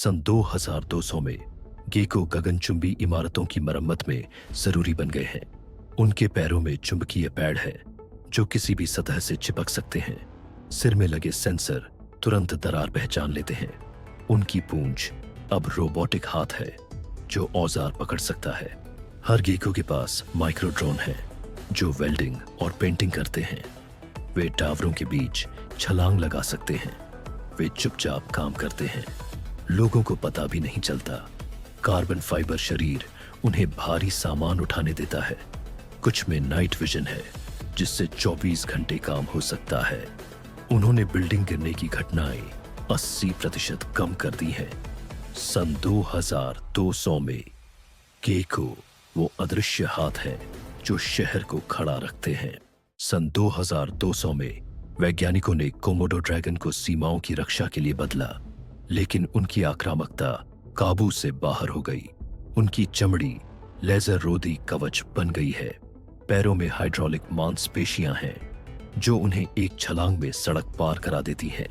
सन 2200 में गेको गगनचुंबी इमारतों की मरम्मत में जरूरी बन गए हैं। उनके पैरों में चुंबकीय पैड है जो किसी भी सतह से चिपक सकते हैं। सिर में लगे सेंसर तुरंत दरार पहचान लेते हैं। उनकी पूंछ अब रोबोटिक हाथ है जो औजार पकड़ सकता है। हर गेको के पास माइक्रो ड्रोन है जो वेल्डिंग और पेंटिंग करते हैं। वे टावरों के बीच छलांग लगा सकते हैं। वे चुपचाप काम करते हैं, लोगों को पता भी नहीं चलता। कार्बन फाइबर शरीर उन्हें भारी सामान उठाने देता है। कुछ में नाइट विजन है जिससे 24 घंटे काम हो सकता है। उन्होंने बिल्डिंग गिरने की घटनाएं 80% कम कर दी हैं। सन 2200 में गेको वो अदृश्य हाथ है जो शहर को खड़ा रखते हैं। सन 2200 में वैज्ञानिकों ने कोमोडो ड्रैगन को सीमाओं की रक्षा के लिए बदला, लेकिन उनकी आक्रामकता काबू से बाहर हो गई। उनकी चमड़ी लेजर रोधी कवच बन गई है। पैरों में हाइड्रोलिक मांसपेशियां हैं जो उन्हें एक छलांग में सड़क पार करा देती हैं।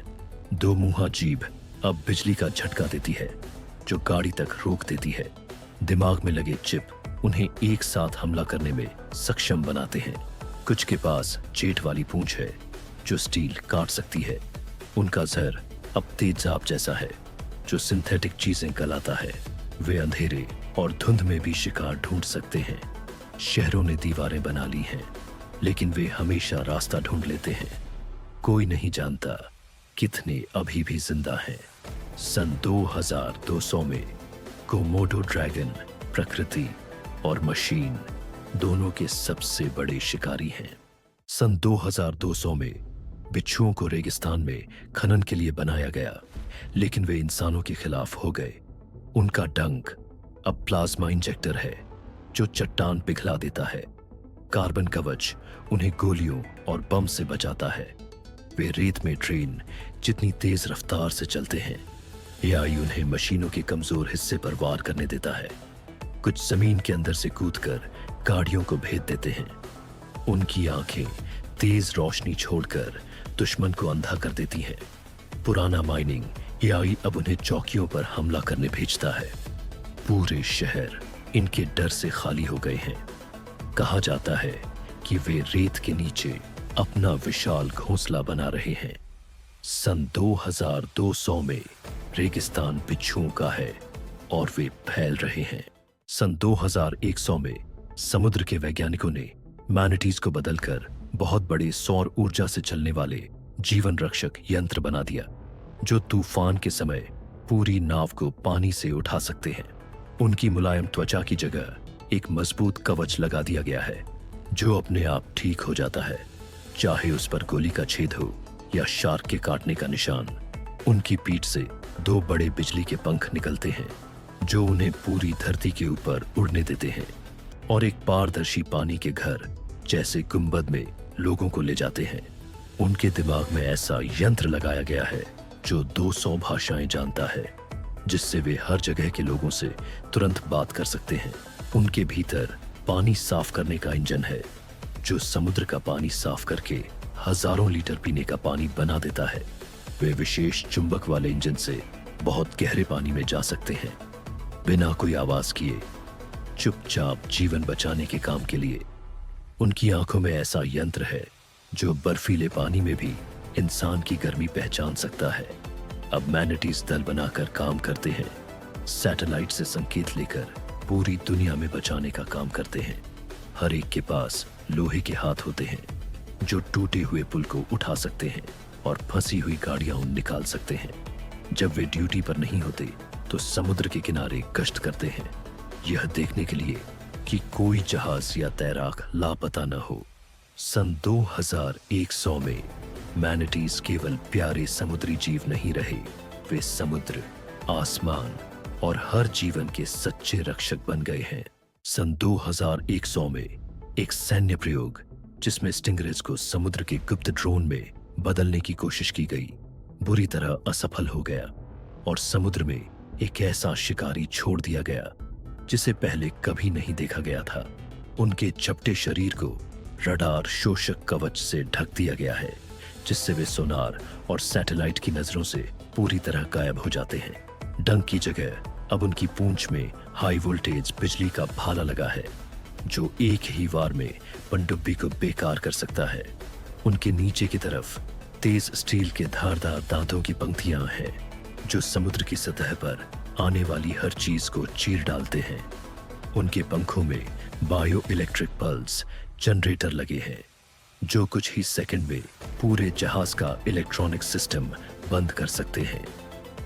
दो मुंहा जीभ अब बिजली का झटका देती है जो गाड़ी तक रोक देती है। दिमाग में लगे चिप उन्हें एक साथ हमला करने में सक्षम बनाते हैं। कुछ के पास जेट वाली पूंछ है जो स्टील काट सकती है। उनका जहर अब तेजाब जैसा है जो सिंथेटिक चीजें गलाता है। वे अंधेरे और धुंध में भी शिकार ढूंढ सकते हैं। शहरों ने दीवारें बना ली हैं, लेकिन वे हमेशा रास्ता ढूंढ लेते हैं। कोई नहीं जानता कितने अभी भी जिंदा हैं। सन 2200 में कोमोडो ड्रैगन प्रकृति और मशीन दोनों के सबसे बड़े शिकारी हैं। सन 2200 में बिच्छुओं को रेगिस्तान में खनन के लिए बनाया गया, लेकिन वे इंसानों के खिलाफ हो गए। उनका डंक अब प्लाज्मा इंजेक्टर है जो चट्टान पिघला देता है। कार्बन कवच उन्हें गोलियों और बम से बचाता है। वे रेत में ट्रेन जितनी तेज रफ्तार से चलते हैं। एआई उन्हें मशीनों के कमजोर हिस्से पर वार करने देता है। कुछ जमीन के अंदर से कूदकर गाड़ियों को भेद देते हैं। उनकी आंखें तेज रोशनी छोड़कर दुश्मन को अंधा कर देती हैं। पुराना माइनिंग एआई अब उन्हें चौकियों पर हमला करने भेजता है। पूरे शहर इनके डर से खाली हो गए हैं। कहा जाता है कि वे रेत के नीचे अपना विशाल घोंसला बना रहे हैं। सन 2200 में रेगिस्तान बिच्छुओं का है और वे फैल रहे हैं। सन 2100 में समुद्र के वैज्ञानिकों ने मैनाटीज को बदलकर बहुत बड़े सौर ऊर्जा से चलने वाले जीवन रक्षक यंत्र बना दिया जो तूफान के समय पूरी नाव को पानी से उठा सकते हैं। उनकी मुलायम त्वचा की जगह एक मजबूत कवच लगा दिया गया है जो अपने आप ठीक हो जाता है, चाहे उस पर गोली का छेद हो या शार्क के काटने का निशान। उनकी पीठ से दो बड़े बिजली के पंख निकलते हैं जो उन्हें पूरी धरती के ऊपर उड़ने देते हैं और एक पारदर्शी पानी के घर जैसे गुंबद में लोगों को ले जाते हैं। उनके दिमाग में ऐसा यंत्र लगाया गया है जो 200 भाषाएं जानता है, जिससे वे हर जगह के लोगों से तुरंत बात कर सकते हैं। उनके भीतर पानी साफ करने का इंजन है जो समुद्र का पानी साफ करके हजारों लीटर पीने का पानी बना देता है। वे विशेष चुंबक वाले इंजन से बहुत गहरे पानी में जा सकते हैं बिना कोई आवाज किए, चुपचाप जीवन बचाने के काम के लिए। उनकी आंखों में ऐसा यंत्र है जो बर्फीले पानी में भी इंसान की गर्मी पहचान सकता है। अब मैनाटीज दल बनाकर काम करते हैं। सैटेलाइट से संकेत लेकर पूरी दुनिया में बचाने का काम करते हैं। हर एक के पास लोहे के हाथ होते हैं जो टूटे हुए पुल को उठा सकते हैं और फंसी हुई गाड़ियां निकाल सकते हैं। जब वे ड्यूटी पर नहीं होते तो समुद्र के किनारे गश्त करते हैं, यह देखने के लिए कि कोई जहाज या तैराक लापता न हो। सन 2100 में मैनाटीज केवल प्यारे समुद्री जीव नहीं रहे, वे समुद्र, आसमान और हर जीवन के सच्चे रक्षक बन गए हैं। सन 2100 में एक सैन्य प्रयोग जिसमें स्टिंगरेज को समुद्र के गुप्त ड्रोन में बदलने की कोशिश की गई बुरी तरह असफल हो गया और समुद्र में एक ऐसा शिकारी छोड़ दिया गया जिसे पहले कभी नहीं देखा गया था। उनके चपटे शरीर को रडार शोषक कवच से ढक दिया गया है जिससे वे सोनार और सैटेलाइट की नजरों से पूरी तरह गायब हो जाते हैं। डंक की जगह अब उनकी पूंछ में हाई वोल्टेज बिजली का भाला लगा है, जो एक ही वार में पनडुब्बी को बेकार कर सकता है। उनके नीचे की तरफ तेज स्टील के धारदार दांतों की पंक्तियां हैं, जो समुद्र की सतह पर आने वाली हर चीज को चीर डालते हैं। उनके पंखों में बायो इलेक्ट्रिक पल्स जनरेटर लगे हैं, जो कुछ ही सेकंड में पूरे जहाज का इलेक्ट्रॉनिक सिस्टम बंद कर सकते हैं।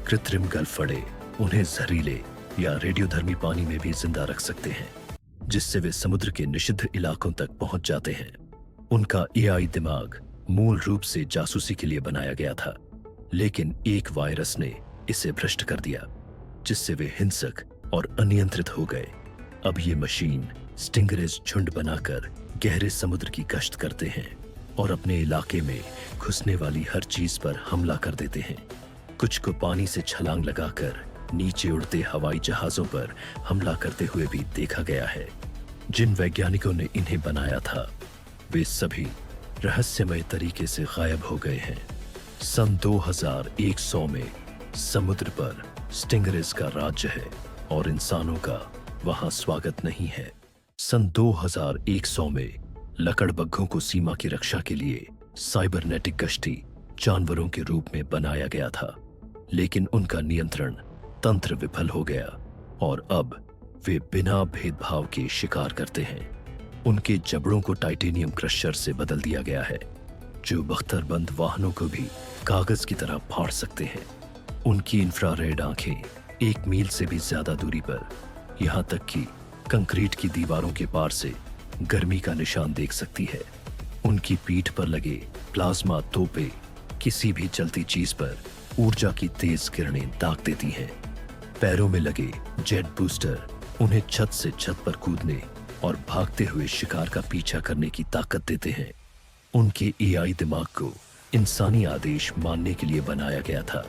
कृत्रिम गलफड़े उन्हें जहरीले या रेडियोधर्मी पानी में भी जिंदा रख सकते हैं, जिससे वे समुद्र के निषिद्ध इलाकों तक पहुंच जाते हैं। उनका एआई दिमाग मूल रूप से जासूसी के लिए बनाया गया था, लेकिन एक वायरस ने इसे भ्रष्ट कर दिया, जिससे वे हिंसक और अनियंत्रित हो गए। अब ये मशीन स्टिंगरेज झुंड बनाकर गहरे समुद्र की गश्त करते हैं और अपने इलाके में घुसने वाली हर चीज पर हमला कर देते हैं। कुछ को पानी से छलांग लगाकर नीचे उड़ते हवाई जहाजों पर हमला करते हुए भी देखा गया है। जिन वैज्ञानिकों ने इन्हें बनाया था, वे सभी रहस्यमय तरीके से गायब हो गए हैं। सन 2100 में समुद्र पर स्टिंगरेज का राज्य है और इंसानों का वहां स्वागत नहीं है। सन 2100 में लकड़बग्घों को सीमा की रक्षा के लिए साइबरनेटिक कश्ती जानवरों के रूप में बनाया गया था, लेकिन उनका नियंत्रण तंत्र विफल हो गया और अब वे बिना भेदभाव के शिकार करते हैं। उनके जबड़ों को टाइटेनियम क्रशर से बदल दिया गया है, जो बख्तरबंद वाहनों को भी कागज की तरह फाड़ सकते हैं। उनकी इंफ्रारेड आंखें 1 मील से भी ज्यादा दूरी पर, यहां तक कि कंक्रीट की दीवारों के पार से गर्मी का निशान देख सकती है। उनकी पीठ पर लगे प्लाज्मा तोपे किसी भी चलती चीज पर ऊर्जा की तेज किरणें दाग देती हैं। पैरों में लगे जेट बूस्टर उन्हें छत से छत पर कूदने और भागते हुए शिकार का पीछा करने की ताकत देते हैं। उनके एआई दिमाग को इंसानी आदेश मानने के लिए बनाया गया था,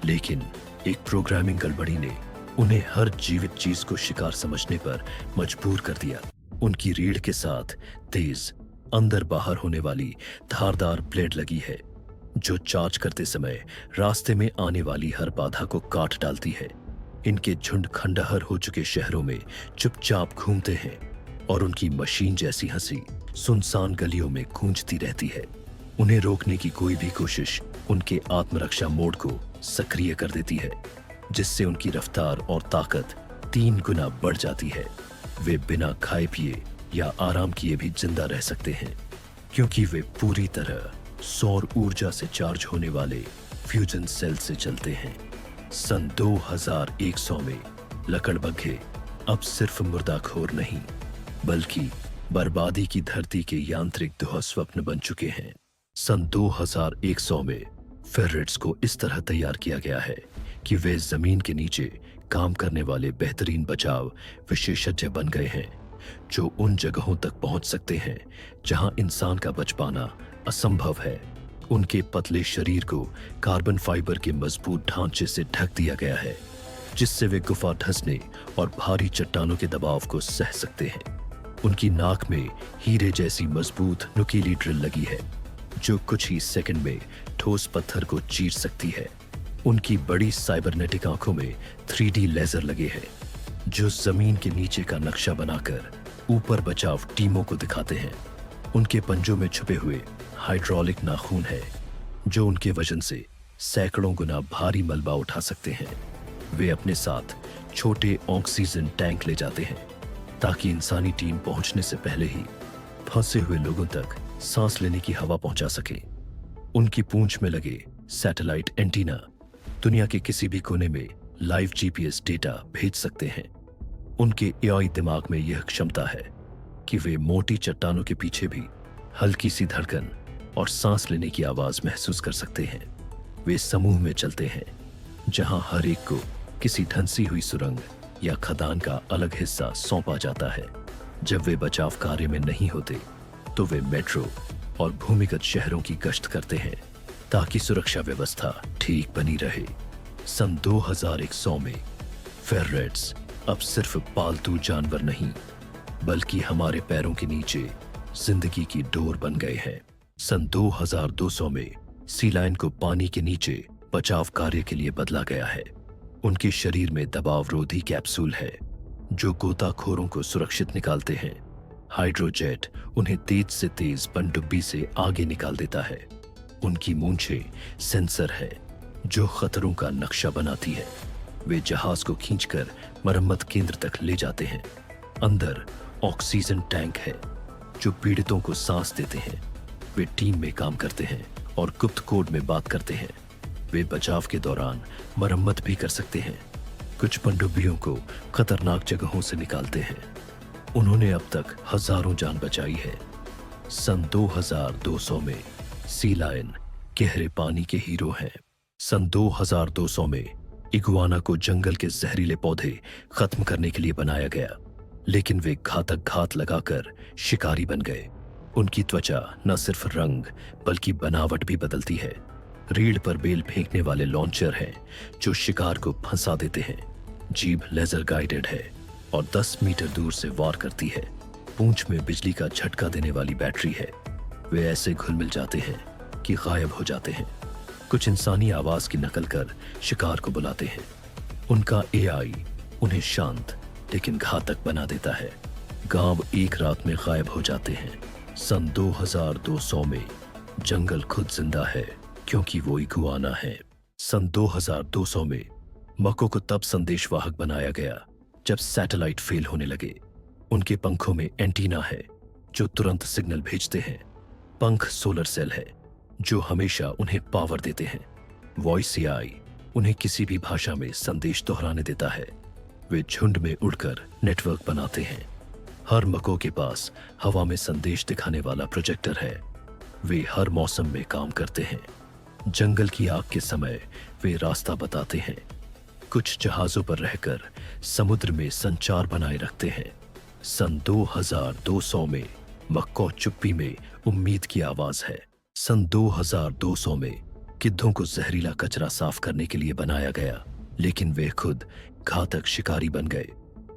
लेकिन एक प्रोग्रामिंग गड़बड़ी ने उन्हें हर जीवित चीज को शिकार समझने पर मजबूर कर दिया। उनकी रीढ़ के साथ तेज अंदर बाहर होने वाली धारदार ब्लेड लगी है, जो चार्ज करते समय रास्ते में आने वाली हर बाधा को काट डालती है। इनके झुंड खंडहर हो चुके शहरों में चुपचाप घूमते हैं और उनकी मशीन जैसी हंसी सुनसान गलियों में गूंजती रहती है। उन्हें रोकने की कोई भी कोशिश उनके आत्मरक्षा मोड को सक्रिय कर देती है, जिससे उनकी रफ्तार और ताकत 3 गुना बढ़ जाती है। वे बिना खाए पिए या आराम किए भी जिंदा रह सकते हैं, क्योंकि वे पूरी तरह सौर ऊर्जा से चार्ज होने वाले फ्यूजन सेल से चलते हैं। सन 2100 में लकड़बग्घे अब सिर्फ मुर्दाखोर नहीं, बल्कि बर्बादी की धरती के यांत्रिक दुःस्वप्न बन चुके हैं। सन 2100 में फेरेट्स को इस तरह तैयार किया गया है कि वे जमीन के नीचे काम करने वाले बेहतरीन बचाव विशेषज्ञ बन गए हैं, जो उन जगहों तक पहुंच सकते हैं जहां इंसान का बच पाना असंभव है। उनके पतले शरीर को कार्बन फाइबर के मजबूत ढांचे से ढक दिया गया है, जिससे वे गुफा धंसने और भारी चट्टानों के दबाव को सह सकते हैं। उनकी नाक में हीरे जैसी मजबूत नुकीली ड्रिल लगी है, जो कुछ ही सेकंड में ठोस पत्थर को चीर सकती है। उनकी बड़ी साइबरनेटिक आंखों में 3D लेजर लगे हैं, जो जमीन के नीचे का नक्शा बनाकर ऊपर बचाव टीमों को दिखाते हैं। उनके पंजों में छुपे हुए हाइड्रोलिक नाखून है, जो उनके वजन से सैकड़ों गुना भारी मलबा उठा सकते हैं। वे अपने साथ छोटे ऑक्सीजन टैंक ले जाते हैं, ताकि इंसानी टीम पहुंचने से पहले ही फंसे हुए लोगों तक सांस लेने की हवा पहुंचा सके। उनकी पूंछ में लगे सैटेलाइट एंटीना दुनिया के किसी भी कोने में लाइव जीपीएस डेटा भेज सकते हैं। उनके एआई दिमाग में यह क्षमता है कि वे मोटी चट्टानों के पीछे भी हल्की सी धड़कन और सांस लेने की आवाज महसूस कर सकते हैं। वे समूह में चलते हैं, जहां हर एक को किसी धंसी हुई सुरंग या खदान का अलग हिस्सा सौंपा जाता है। जब वे बचाव कार्य में नहीं होते, तो वे मेट्रो और भूमिगत शहरों की गश्त करते हैं, ताकि सुरक्षा व्यवस्था ठीक बनी रहे। सन 2100 में फेरेट्स अब सिर्फ पालतू जानवर नहीं, बल्कि हमारे पैरों के नीचे जिंदगी की डोर बन गए हैं। सन 2200 में सी लायन को पानी के नीचे बचाव कार्य के लिए बदला गया है। उनके शरीर में दबावरोधी कैप्सूल है जो गोताखोरों को सुरक्षित निकालते हैं। हाइड्रोजेट उन्हें तेज से तेज पनडुब्बी से आगे निकाल देता है। उनकी मूंछें सेंसर है जो खतरों का नक्शा बनाती है। वे जहाज को खींचकर मरम्मत केंद्र तक ले जाते हैं। अंदर ऑक्सीजन टैंक है जो पीड़ितों को सांस देते हैं। वे टीम में काम करते हैं और गुप्त कोड में बात करते हैं। वे बचाव के दौरान मरम्मत भी कर सकते हैं। कुछ पनडुब्बियों को खतरनाक जगहों से निकालते हैं। उन्होंने अब तक हजारों जान बचाई है। सन 2200 में सी लायन गहरे पानी के हीरो हैं। सन 2200 में इगुआना को जंगल के जहरीले पौधे खत्म करने के लिए बनाया गया, लेकिन वे घातक घात लगाकर शिकारी बन गए। उनकी त्वचा न सिर्फ रंग बल्कि बनावट भी बदलती है। रीढ़ पर बेल फेंकने वाले लॉन्चर हैं जो शिकार को फंसा देते हैं। जीभ लेजर गाइडेड है और 10 मीटर दूर से वार करती है। पूंछ में बिजली का झटका देने वाली बैटरी है। वे ऐसे घुल मिल जाते हैं कि गायब हो जाते हैं। कुछ इंसानी आवाज की नकल कर शिकार को बुलाते हैं। उनका एआई उन्हें शांत लेकिन घातक बना देता है। गांव एक रात में गायब हो जाते हैं। सन 2200 में जंगल खुद जिंदा है क्योंकि वो इगुआना है। सन 2200 में मको को तब संदेशवाहक बनाया गया जब सैटेलाइट फेल होने लगे। उनके पंखों में एंटीना है जो तुरंत सिग्नल भेजते हैं। पंख सोलर सेल है जो हमेशा उन्हें पावर देते हैं। वॉइस एआई उन्हें किसी भी भाषा में संदेश दोहराने देता है। वे झुंड में उड़कर नेटवर्क बनाते हैं। हर मको के पास हवा में संदेश दिखाने वाला प्रोजेक्टर है। वे हर मौसम में काम करते हैं। जंगल की आग के समय वे रास्ता बताते हैं। कुछ जहाजों पर रहकर समुद्र में संचार बनाए रखते हैं। सन 2200 में मक्को चुप्पी में उम्मीद की आवाज है। सन 2200 में गिद्धों को जहरीला कचरा साफ करने के लिए बनाया गया, लेकिन वे खुद घातक शिकारी बन गए।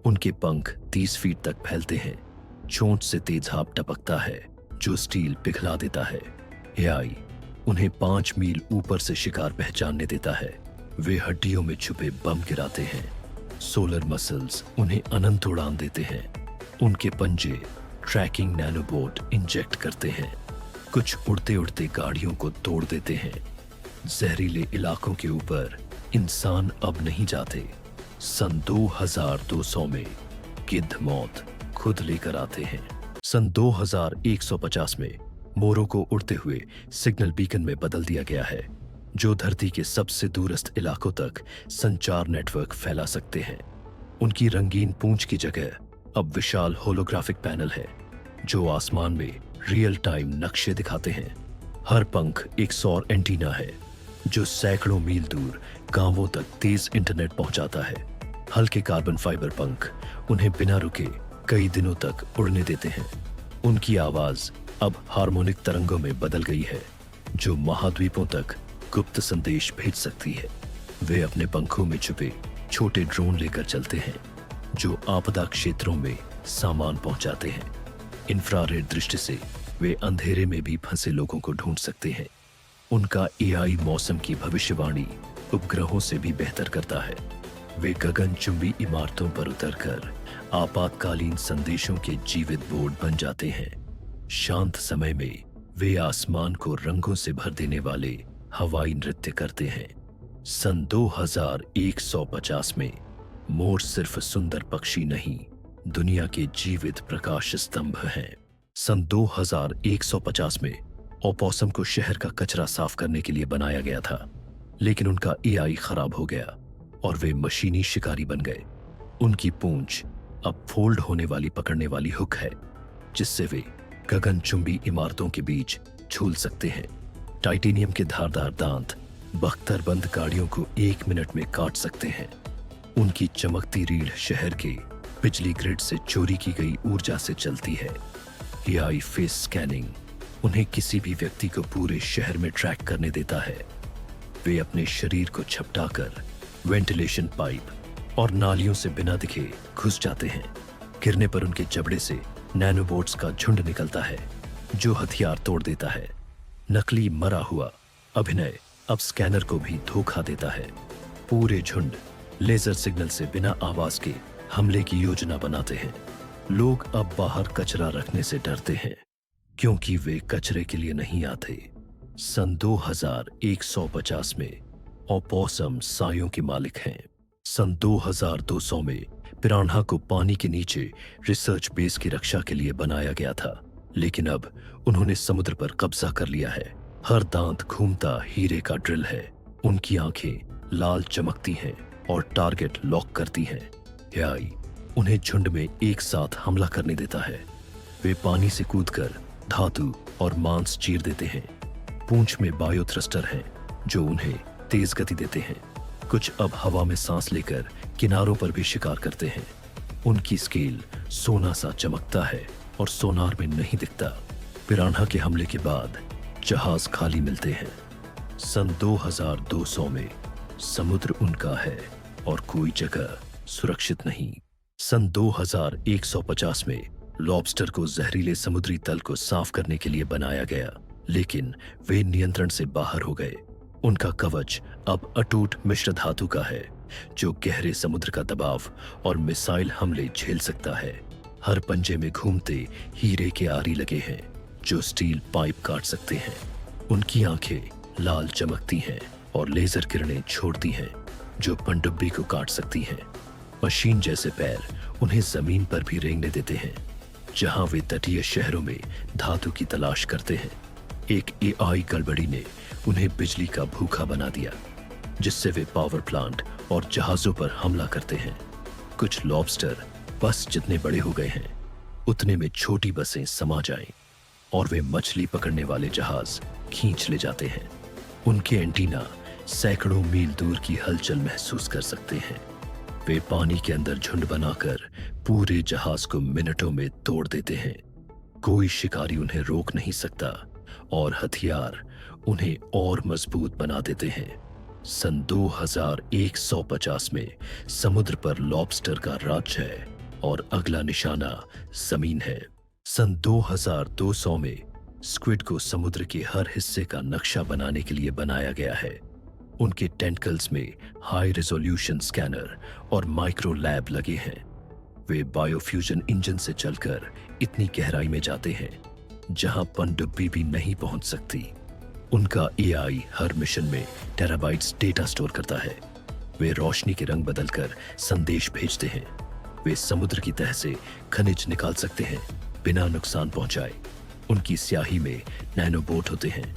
उनके पंख 30 फीट तक फैलते हैं। चोंच से तेज भाप टपकता है जो स्टील पिघला देता है। एआई उन्हें 5 मील ऊपर से शिकार पहचानने देता है। वे हड्डियों में छुपे बम गिराते हैं। सोलर मसल्स उन्हें अनंत उड़ान देते हैं। उनके पंजे ट्रैकिंग नैनोबोट इंजेक्ट करते हैं। कुछ उड़ते उड़ते गाड़ियों को तोड़ देते हैं। जहरीले इलाकों के ऊपर इंसान अब नहीं जाते। सन 2200 में गिद्ध मौत खुद लेकर आते हैं। सन 2150 में मोरों को उड़ते हुए सिग्नल बीकन में बदल दिया गया है जो धरती के सबसे दूरस्थ इलाकों तक संचार नेटवर्क फैला सकते हैं। उनकी रंगीन पूंछ की जगह अब विशाल होलोग्राफिक पैनल है जो आसमान में रियल टाइम नक्शे दिखाते हैं। हर पंख एक सौर एंटीना है जो सैकड़ों मील दूर गांवों तक तेज इंटरनेट पहुंचाता है। हल्के कार्बन फाइबर पंख उन्हें बिना रुके कई दिनों तक उड़ने देते हैं। उनकी आवाज अब हार्मोनिक तरंगों में बदल गई है जो महाद्वीपों तक गुप्त संदेश भेज सकती है। वे अपने पंखों में छुपे छोटे ड्रोन लेकर चलते हैं जो आपदा क्षेत्रों में सामान पहुंचाते हैं। इंफ्रारेड दृष्टि से वे अंधेरे में भी फंसे लोगों को ढूंढ सकते हैं। उनका एआई मौसम की भविष्यवाणी उपग्रहों से भी बेहतर करता है। वे गगनचुंबी इमारतों पर उतरकर आपातकालीन संदेशों के जीवित बोर्ड बन जाते हैं। शांत समय में वे आसमान को रंगों से भर देने वाले हवाई नृत्य करते हैं। सन 2150 में मोर सिर्फ सुंदर पक्षी नहीं, दुनिया के जीवित प्रकाश स्तंभ हैं। सन 2150 में ओपोसम को शहर का कचरा साफ करने के लिए बनाया गया था, लेकिन उनका एआई खराब हो गया और वे मशीनी शिकारी बन गए। उनकी पूंछ अब फोल्ड होने वाली पकड़ने वाली हुक है जिससे वे गगनचुंबी इमारतों के बीच झूल सकते हैं। टाइटेनियम के धारदार दांत बख्तरबंद गाड़ियों को 1 मिनट में काट सकते हैं। उनकी चमकती रीढ़ शहर के बिजली ग्रिड से चोरी की गई ऊर्जा से चलती है। एआई फेस स्कैनिंग उन्हें किसी भी व्यक्ति को पूरे शहर में ट्रैक करने देता है। वे अपने शरीर को झपटाकर वेंटिलेशन पाइप और नालियों से बिना दिखे घुस जाते हैं। गिरने पर उनके जबड़े से नैनोबोट्स का झुंड निकलता है जो हथियार तोड़ देता है। नकली मरा हुआ अभिनय अब स्कैनर को भी धोखा देता है। पूरे झुंड लेजर सिग्नल से बिना आवाज के हमले की योजना बनाते हैं। लोग अब बाहर कचरा रखने से डरते हैं क्योंकि वे कचरे के लिए नहीं आते। सन 2150 में ओपोसम सायों के मालिक हैं। सन 2200 में पिरान्हा को पानी के नीचे रिसर्च बेस की रक्षा के लिए बनाया गया था, लेकिन अब उन्होंने समुद्र पर कब्जा कर लिया है। हर दांत घूमता हीरे का ड्रिल है। उनकी आंखें लाल चमकती हैं और टारगेट लॉक करती हैं। एआई उन्हें झुंड में एक साथ हमला करने देता है। वे पानी से कूदकर धातु और मांस चीर देते हैं। पूंछ में बायो थ्रस्टर हैं जो उन्हें तेज गति देते हैं। कुछ अब हवा में सांस लेकर किनारों पर भी शिकार करते हैं। उनकी स्केल सोना सा चमकता है और सोनार में नहीं दिखता। पिरान्हा के हमले के बाद जहाज खाली मिलते हैं। सन 2200 में समुद्र उनका है और कोई जगह सुरक्षित नहीं। सन 2150 में लॉबस्टर को जहरीले समुद्री तल को साफ करने के लिए बनाया गया, लेकिन वे नियंत्रण से बाहर हो गए। उनका कवच अब अटूट मिश्र धातु का है जो गहरे समुद्र का दबाव और मिसाइल हमले झेल सकता है। हर पंजे में घूमते हीरे के आरी लगे हैं जो स्टील पाइप काट सकते हैं। उनकी आंखें लाल चमकती हैं और लेजर किरणें छोड़ती हैं जो पनडुब्बी को काट सकती हैं। मशीन जैसे पैर उन्हें जमीन पर भी रेंगने देते हैं जहां वे तटीय शहरों में धातु की तलाश करते हैं। एक एआई गड़बड़ी ने उन्हें बिजली का भूखा बना दिया, जिससे वे पावर प्लांट और जहाजों पर हमला करते हैं। कुछ लॉबस्टर बस जितने बड़े हो गए हैं उतने में छोटी बसें समा जाएं और वे मछली पकड़ने वाले जहाज खींच ले जाते हैं। उनके एंटीना सैकड़ों मील दूर की हलचल महसूस कर सकते हैं। वे पानी के अंदर झुंड बनाकर पूरे जहाज को मिनटों में तोड़ देते हैं। कोई शिकारी उन्हें रोक नहीं सकता और हथियार उन्हें और मजबूत बना देते हैं। सन 2150 में समुद्र पर लॉबस्टर का राज है और अगला निशाना जमीन है। सन 2200 में स्क्विड को समुद्र के हर हिस्से का नक्शा बनाने के लिए बनाया गया है। उनके टेंटकल्स में हाई रेजोल्यूशन स्कैनर और माइक्रो लैब लगे हैं। वे बायोफ्यूजन इंजन से चलकर इतनी गहराई में जाते हैं जहां पनडुब्बी भी नहीं पहुंच सकती। उनका एआई हर मिशन में टेराबाइट्स डेटा स्टोर करता है। वे रोशनी के रंग बदलकर संदेश भेजते हैं। वे समुद्र की तह से खनिज निकाल सकते हैं बिना नुकसान पहुंचाए। उनकी स्याही में नैनोबोट होते हैं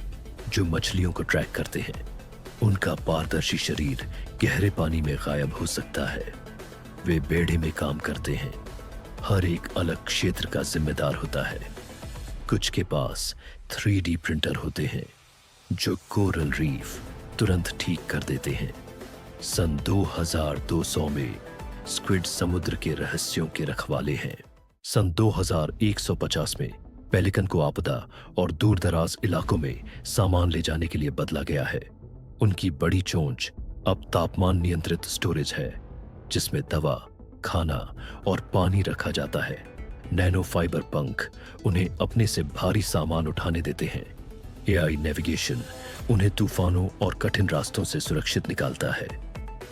जो मछलियों को ट्रैक करते हैं। उनका पारदर्शी शरीर गहरे पानी में गायब हो सकता है। वे बेड़े में काम करते हैं, हर एक अलग क्षेत्र का जिम्मेदार होता है। कुछ के पास 3D प्रिंटर होते हैं जो कोरल रीफ तुरंत ठीक कर देते हैं। सन 2200 में स्क्विड समुद्र के रहस्यों के रखवाले हैं। सन 2150 में पेलिकन को आपदा और दूरदराज इलाकों में सामान ले जाने के लिए बदला गया है। उनकी बड़ी चोंच अब तापमान नियंत्रित स्टोरेज है जिसमें दवा, खाना और पानी रखा जाता है। नैनो फाइबर पंख उन्हें अपने से भारी सामान उठाने देते हैं। एआई नेविगेशन उन्हें तूफानों और कठिन रास्तों से सुरक्षित निकालता है।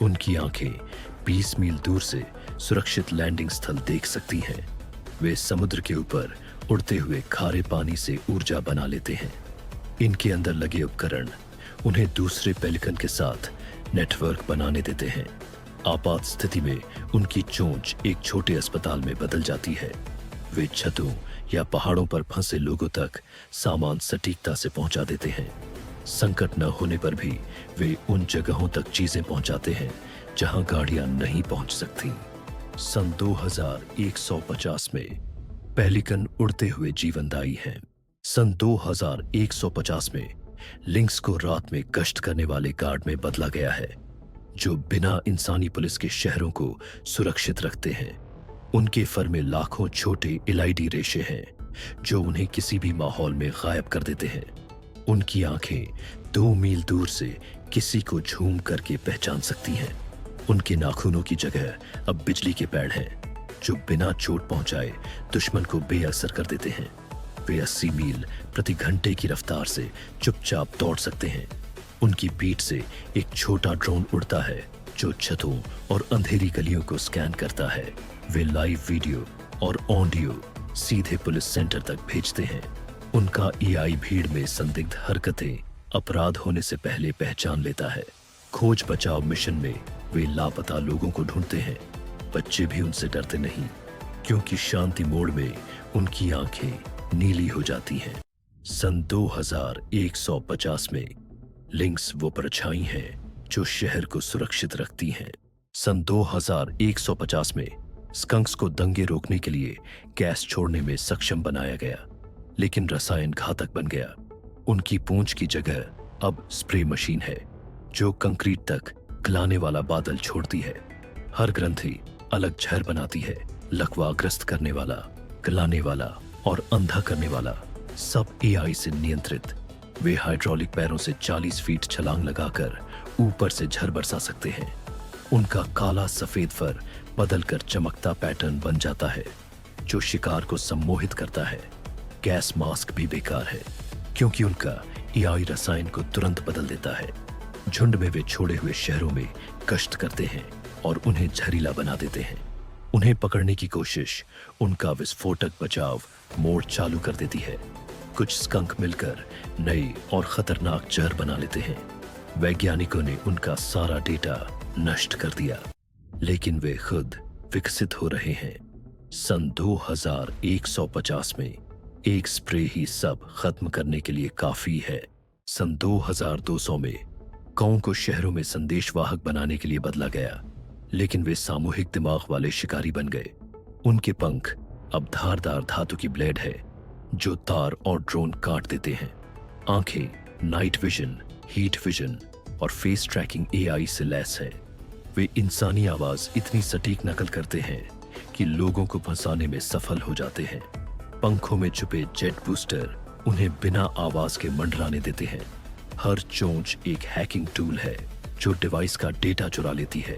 उनकी आंखें 20 मील दूर से सुरक्षित लैंडिंग स्थल देख सकती हैं। वे समुद्र के ऊपर उड़ते हुए खारे पानी से ऊर्जा बना लेते हैं। इनके अंदर लगे उपकरण उन्हें दूसरे पेलिकन के साथ नेटवर्क बनाने देते हैं। आपात स्थिति में उनकी चोंच एक छोटे अस्पताल में बदल जाती है। वे छतों या पहाड़ों पर फंसे लोगों तक सामान सटीकता से पहुंचा देते हैं। संकट न होने पर भी वे उन जगहों तक चीजें पहुंचाते हैं जहां गाड़ियां नहीं पहुंच सकती। सन 2150 में पेलिकन उड़ते हुए जीवनदायी हैं। सन 2150 में लिंक्स को रात में गश्त करने वाले गार्ड में बदला गया है जो बिना इंसानी पुलिस के शहरों को सुरक्षित रखते हैं। उनके फर में लाखों छोटे इलाइडी रेशे हैं जो उन्हें किसी भी माहौल में गायब कर देते हैं। उनकी आंखें 2 मील दूर से किसी को झूम करके पहचान सकती हैं। उनके नाखूनों की जगह अब बिजली के पैड हैं जो बिना चोट पहुंचाए दुश्मन को बेअसर कर देते हैं। वे 80 मील प्रति घंटे की रफ्तार से चुपचाप दौड़ सकते हैं। उनकी पीठ से एक छोटा ड्रोन उड़ता है जो छतों और अंधेरी गलियों को स्कैन करता है। वे लाइव वीडियो और ऑडियो सीधे पुलिस सेंटर तक भेजते हैं। उनका एआई भीड़ में संदिग्ध हरकतें अपराध होने से पहले पहचान लेता है। खोज बचाव मिशन में वे लापता लोगों को ढूंढते हैं। बच्चे भी उनसे डरते नहीं, क्योंकि शांति मोड में उनकी आंखें नीली हो जाती हैं। सन 2150 में लिंक्स वो परछाई हैं जो शहर को सुरक्षित रखती हैं। सन 2150 में स्कंक्स को दंगे रोकने के लिए गैस छोड़ने में सक्षम बनाया गया, लेकिन रसायन घातक बन गया। उनकी पूंछ की जगह अब स्प्रे मशीन है जो कंक्रीट तक गलाने वाला बादल छोड़ती है। हर ग्रंथि अलग जहर बनाती है। लकवाग्रस्त करने वाला, गलाने वाला और अंधा करने वाला, सब एआई से नियंत्रित। वे हाइड्रोलिक पैरों से 40 फीट छलांग लगाकर ऊपर से झर बरसा सकते हैं। उनका काला सफेद फर बदलकर चमकता पैटर्न बन जाता है जो शिकार को सम्मोहित करता है। गैस मास्क भी बेकार है, क्योंकि उनका एआई रसायन को तुरंत बदल देता है। झुंड में वे छोड़े हुए शहरों में गश्त करते हैं और उन्हें जहरीला बना देते हैं। उन्हें पकड़ने की कोशिश उनका विस्फोटक बचाव मोड चालू कर देती है। कुछ स्कंक मिलकर नए और खतरनाक जहर बना लेते हैं। वैज्ञानिकों ने उनका सारा डेटा नष्ट कर दिया, लेकिन वे खुद विकसित हो रहे हैं। सन 2150 में एक स्प्रे ही सब खत्म करने के लिए काफी है। सन 2200 में गांव को शहरों में संदेशवाहक बनाने के लिए बदला गया, लेकिन वे सामूहिक दिमाग वाले शिकारी बन गए। उनके पंख अब धारदार धातु की ब्लेड है जो तार और ड्रोन काट देते हैं। आंखें नाइट विजन, हीट विजन और फेस ट्रैकिंग एआई से लैस है। वे इंसानी आवाज इतनी सटीक नकल करते हैं कि लोगों को फंसाने में सफल हो जाते हैं। पंखों में छुपे जेट बूस्टर उन्हें बिना आवाज के मंडराने देते हैं। हर चोंच एक हैकिंग टूल है जो डिवाइस का डेटा चुरा लेती है।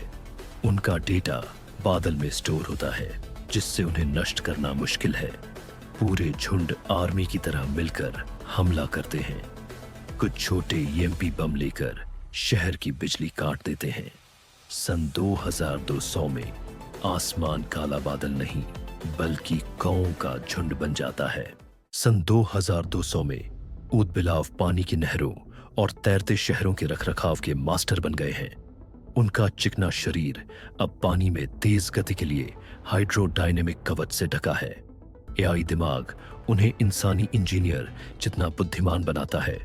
उनका डेटा बादल में स्टोर होता है, जिससे उन्हें नष्ट करना मुश्किल है। पूरे झुंड आर्मी की तरह मिलकर हमला करते हैं। कुछ छोटे ईएमपी बम लेकर शहर की बिजली काट देते हैं। सन 2200 में आसमान काला बादल नहीं, बल्कि कौओं का झुंड बन जाता है। सन 2200 में ऊदबिलाव पानी की नहरों और तैरते शहरों के रखरखाव के मास्टर बन गए हैं। उनका चिकना शरीर अब पानी में तेज गति के लिए हाइड्रोडायनेमिक कवच से ढका है। एआई दिमाग उन्हें इंसानी इंजीनियर जितना बुद्धिमान बनाता है।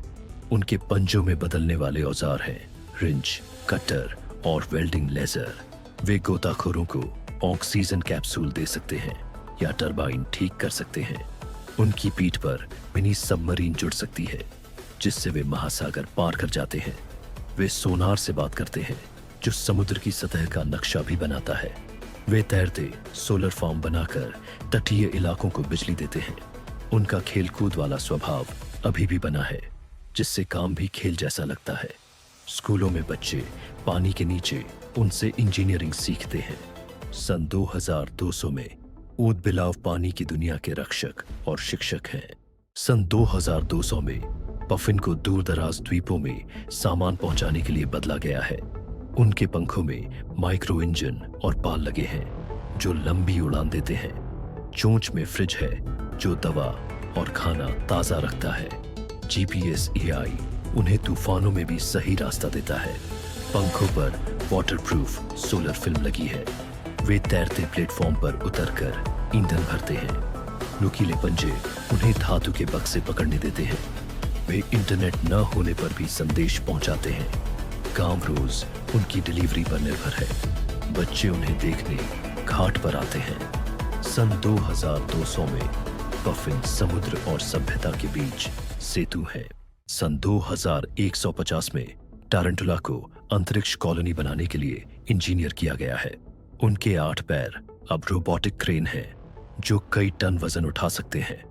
उनके पंजों में बदलने वाले औजार हैं रिंच, कटर और वेल्डिंग लेजर। वे गोताखोरों को ऑक्सीजन कैप्सूल दे सकते हैं या टरबाइन ठीक कर सकते हैं। उनकी पीठ पर मिनी सबमरीन जुड़ सकती है, जिससे वे महासागर पार कर जाते हैं। वे सोनार से बात करते हैं जो समुद्र की सतह का नक्शा भी बनाता है। वे तैरते सोलर फार्म बनाकर तटीय इलाकों को बिजली देते हैं। उनका खेलकूद वाला स्वभाव अभी भी बना है, जिससे काम भी खेल जैसा लगता है। स्कूलों में बच्चे पानी के नीचे उनसे इंजीनियरिंग सीखते हैं। सन 2200 में ऊदबिलाव पानी की दुनिया के रक्षक और शिक्षक हैं। सन 2200 में पफिन को दूर दराज द्वीपों में सामान पहुंचाने के लिए बदला गया है। उनके पंखों में माइक्रो इंजन और पाल लगे हैं जो लंबी उड़ान देते हैं। चोंच में फ्रिज है जो दवा और खाना ताजा रखता है। जीपीएस एआई उन्हें तूफानों में भी सही रास्ता देता है। पंखों पर वाटरप्रूफ सोलर फिल्म लगी है। वे तैरते प्लेटफॉर्म पर उतरकर ईंधन भरते हैं। नुकीले पंजे उन्हें धातु के बक्से पकड़ने देते हैं। वे इंटरनेट न होने पर भी संदेश पहुंचाते हैं। गांव रोज उनकी डिलीवरी पर निर्भर है। बच्चे उन्हें देखने घाट पर आते हैं। सन 2200 में पफिन समुद्र और सभ्यता के बीच सेतु है। सन 2150 में टारंटुला को अंतरिक्ष कॉलोनी बनाने के लिए इंजीनियर किया गया है। उनके 8 पैर अब रोबोटिक क्रेन है जो कई टन वजन उठा सकते हैं।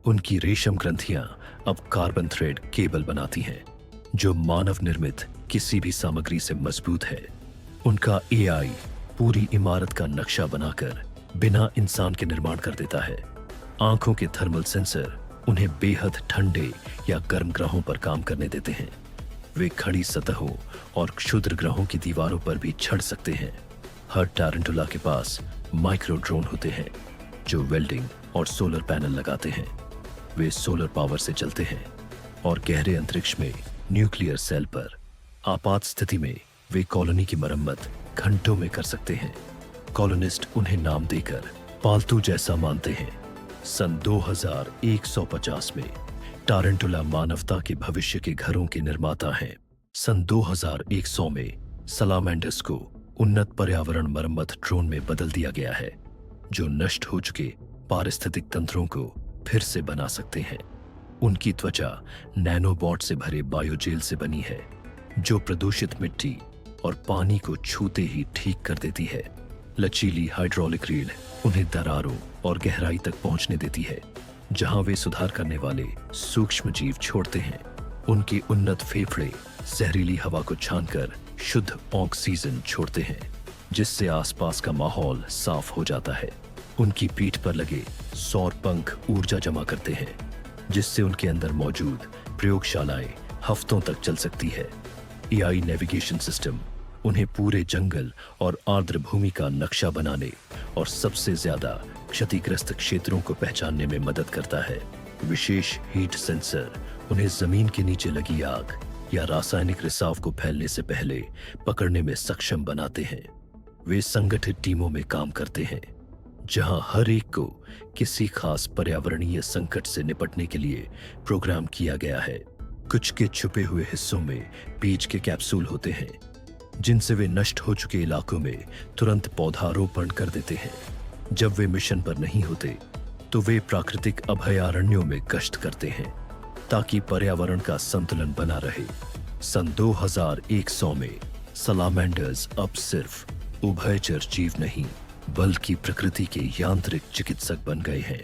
उनकी रेशम ग्रंथियां अब कार्बन थ्रेड केबल बनाती हैं जो मानव निर्मित किसी भी सामग्री से मजबूत है। उनका एआई पूरी इमारत का नक्शा बनाकर बिना इंसान के निर्माण कर देता है। आंखों के थर्मल सेंसर उन्हें बेहद ठंडे या गर्म ग्रहों पर काम करने देते हैं। वे खड़ी सतहों और क्षुद्र ग्रहों की दीवारों पर भी चढ़ सकते हैं। हर टारंटुला के पास माइक्रो ड्रोन होते हैं जो वेल्डिंग और सोलर पैनल लगाते हैं। वे सोलर पावर से चलते हैं और गहरे अंतरिक्ष में न्यूक्लियर सेल पर आपात स्थिति में वे कॉलोनी की मरम्मत घंटों में कर सकते हैं। कॉलोनिस्ट उन्हें नाम देकर पालतू जैसा मानते हैं। सन 2150 में टारंटुला मानवता के भविष्य के घरों के निर्माता हैं। सन 2100 में सलामेंडर्स को उन्नत पर्यावरण मरम्मत ड्रोन में बदल दिया गया है जो नष्ट हो चुके पारिस्थितिक तंत्रों को फिर से बना सकते हैं। उनकी त्वचा नैनोबॉट से भरे बायोजेल से बनी है जो प्रदूषित मिट्टी और पानी को छूते ही ठीक कर देती है। लचीली हाइड्रोलिक रीढ़ उन्हें दरारों और गहराई तक पहुंचने देती है जहां वे सुधार करने वाले सूक्ष्म जीव छोड़ते हैं। उनके उन्नत फेफड़े जहरीली हवा को छानकर शुद्ध ऑक्सीजन छोड़ते हैं जिससे आसपास का माहौल साफ हो जाता है। उनकी पीठ पर लगे सौर पंख ऊर्जा जमा करते हैं जिससे उनके अंदर मौजूद प्रयोगशालाएं हफ्तों तक चल सकती है। एआई नेविगेशन सिस्टम उन्हें पूरे जंगल और आर्द्र भूमि का नक्शा बनाने और सबसे ज्यादा क्षतिग्रस्त क्षेत्रों को पहचानने में मदद करता है। विशेष हीट सेंसर उन्हें जमीन के नीचे लगी आग या रासायनिक रिसाव को फैलने से पहले पकड़ने में सक्षम बनाते हैं। वे संगठित टीमों में काम करते हैं जहां हर एक को किसी खास पर्यावरणीय संकट से निपटने के लिए प्रोग्राम किया गया है। कुछ के छुपे हुए हिस्सों में बीज के कैप्सूल होते हैं जिनसे वे नष्ट हो चुके इलाकों में तुरंत पौधारोपण कर देते हैं। जब वे मिशन पर नहीं होते तो वे प्राकृतिक अभयारण्यों में गश्त करते हैं ताकि पर्यावरण का संतुलन बना रहे। सन 2100 में सलामेंडर्स अब सिर्फ उभयचर जीव नहीं बल्कि प्रकृति के यांत्रिक चिकित्सक बन गए हैं।